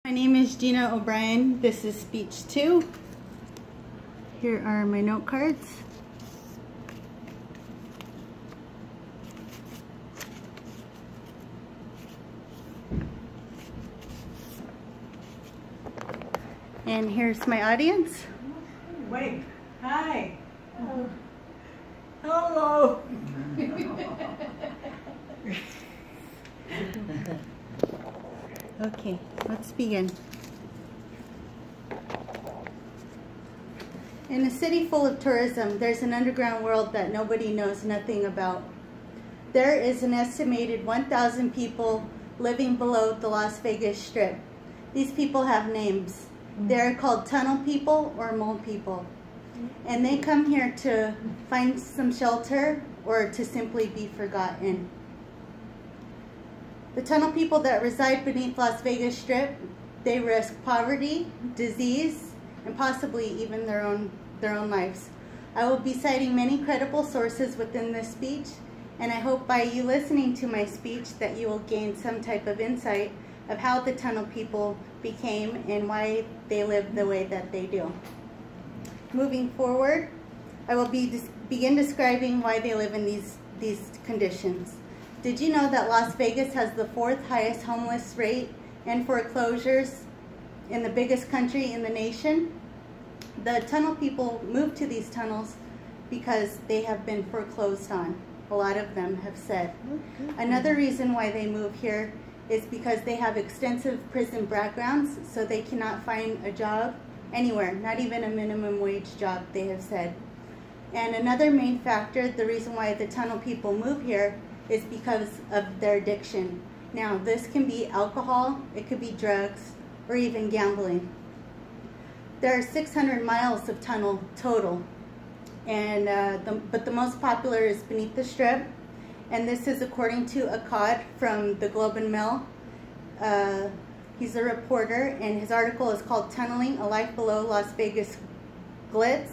My name is Gina O'Brien. This is speech 2. Here are my note cards. And here's my audience. Wait, hi. Hello. Okay, let's begin. In a city full of tourism, there's an underground world that nobody knows nothing about. There is an estimated 1,000 people living below the Las Vegas Strip. These people have names. They're called tunnel people or mole people. And they come here to find some shelter or to simply be forgotten. The tunnel people that reside beneath Las Vegas Strip, they risk poverty, disease, and possibly even their own lives. I will be citing many credible sources within this speech, and I hope by you listening to my speech that you will gain some type of insight of how the tunnel people became and why they live the way that they do. Moving forward, I will begin describing why they live in these conditions. Did you know that Las Vegas has the 4th highest homeless rate and foreclosures in the biggest country in the nation? The tunnel people moved to these tunnels because they have been foreclosed on. A lot of them have said. Another reason why they move here is because they have extensive prison backgrounds, so they cannot find a job anywhere, not even a minimum wage job, they have said. And another main factor, the reason why the tunnel people move here, is because of their addiction. Now, this can be alcohol, it could be drugs, or even gambling. There are 600 miles of tunnel total, and but the most popular is beneath the Strip, and this is according to a cod from the Globe and Mail. He's a reporter, and his article is called "Tunneling: A Life Below Las Vegas Glitz."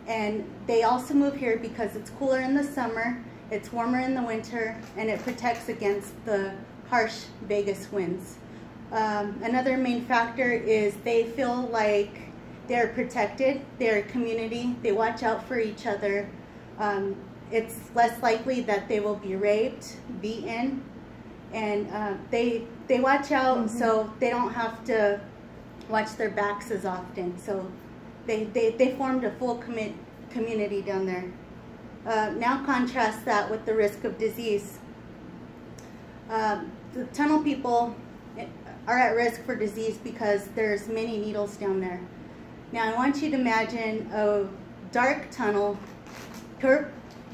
And they also move here because it's cooler in the summer, it's warmer in the winter, and it protects against the harsh Vegas winds. Another main factor is they feel like they're protected, they're a community, they watch out for each other. It's less likely that they will be raped, beaten, and they watch out so they don't have to watch their backs as often. So they formed a full community down there. Now contrast that with the risk of disease. The tunnel people are at risk for disease because there's many needles down there. Now I want you to imagine a dark tunnel,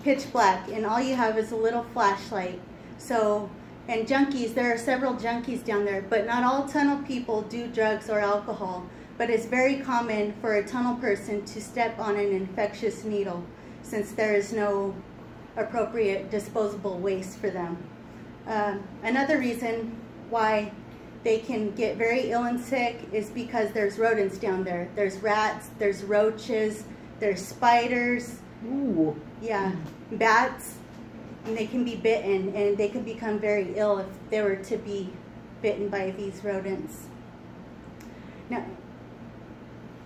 pitch black, and all you have is a little flashlight. So, and junkies, there are several junkies down there, but not all tunnel people do drugs or alcohol. But it's very common for a tunnel person to step on an infectious needle, since there is no appropriate disposable waste for them. Another reason why they can get very ill and sick is because there's rodents down there. There's rats, there's roaches, there's spiders, Ooh. yeah, bats, and they can be bitten, and they can become very ill if they were to be bitten by these rodents. Now,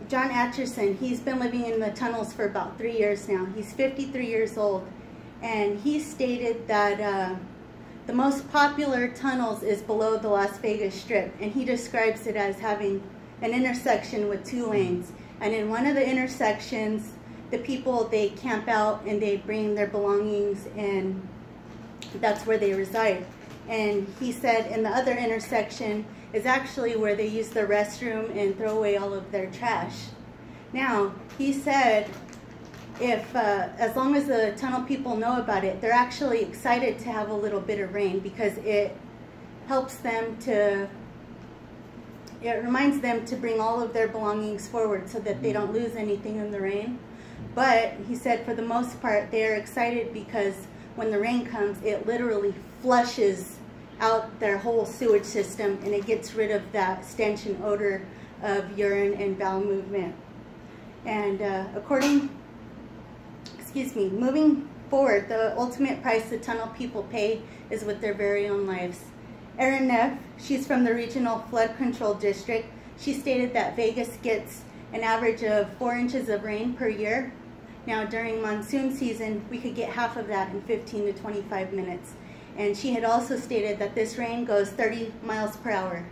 John Atcherson, he's been living in the tunnels for about 3 years now. He's 53 years old, and he stated that the most popular tunnels is below the Las Vegas Strip, and he describes it as having an intersection with 2 lanes. And in one of the intersections, the people, they camp out and they bring their belongings, and that's where they reside. And he said in the other intersection is actually where they use the restroom and throw away all of their trash. Now, he said if as long as the tunnel people know about it, they're actually excited to have a little bit of rain, because it helps them to, it reminds them to bring all of their belongings forward so that they don't lose anything in the rain. But he said for the most part they're excited because when the rain comes, it literally flushes out their whole sewage system, and it gets rid of that stench and odor of urine and bowel movement. And moving forward, the ultimate price the tunnel people pay is with their very own lives. Erin Neff, she's from the Regional Flood Control District. She stated that Vegas gets an average of 4 inches of rain per year. Now during monsoon season, we could get half of that in 15 to 25 minutes. And she had also stated that this rain goes 30 miles per hour.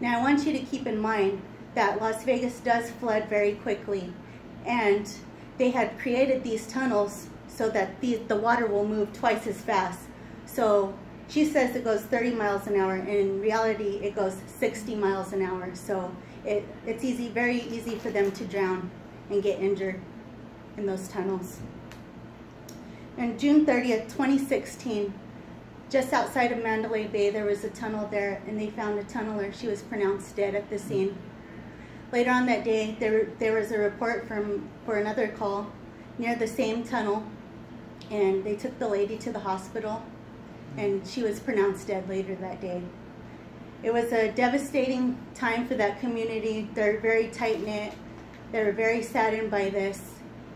Now I want you to keep in mind that Las Vegas does flood very quickly, and they had created these tunnels so that the water will move twice as fast. So she says it goes 30 miles an hour, and in reality it goes 60 miles an hour. So it's easy, very easy for them to drown and get injured in those tunnels. On June 30th, 2016, just outside of Mandalay Bay, there was a tunnel there, and they found a tunneler. She was pronounced dead at the scene. Later on that day, there was a report for another call near the same tunnel, and they took the lady to the hospital, and she was pronounced dead later that day. It was a devastating time for that community. They're very tight-knit. They were very saddened by this,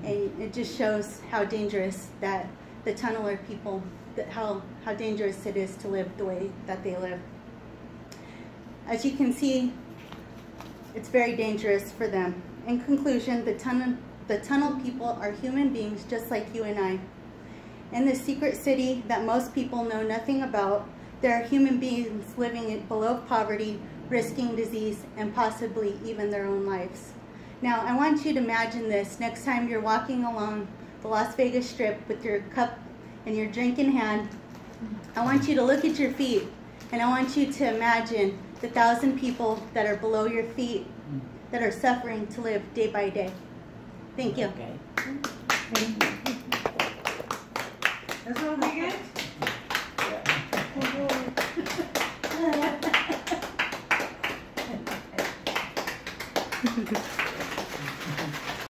and it just shows how dangerous that the tunneler people, how dangerous it is to live the way that they live. As you can see, it's very dangerous for them. In conclusion, the tunnel people are human beings just like you and I. In this secret city that most people know nothing about, there are human beings living below poverty, risking disease, and possibly even their own lives. Now, I want you to imagine this next time you're walking along the Las Vegas Strip with your cup and your drink in hand. I want you to look at your feet, and I want you to imagine the 1,000 people that are below your feet that are suffering to live day by day. Thank you. Okay. That's what we get? Yeah.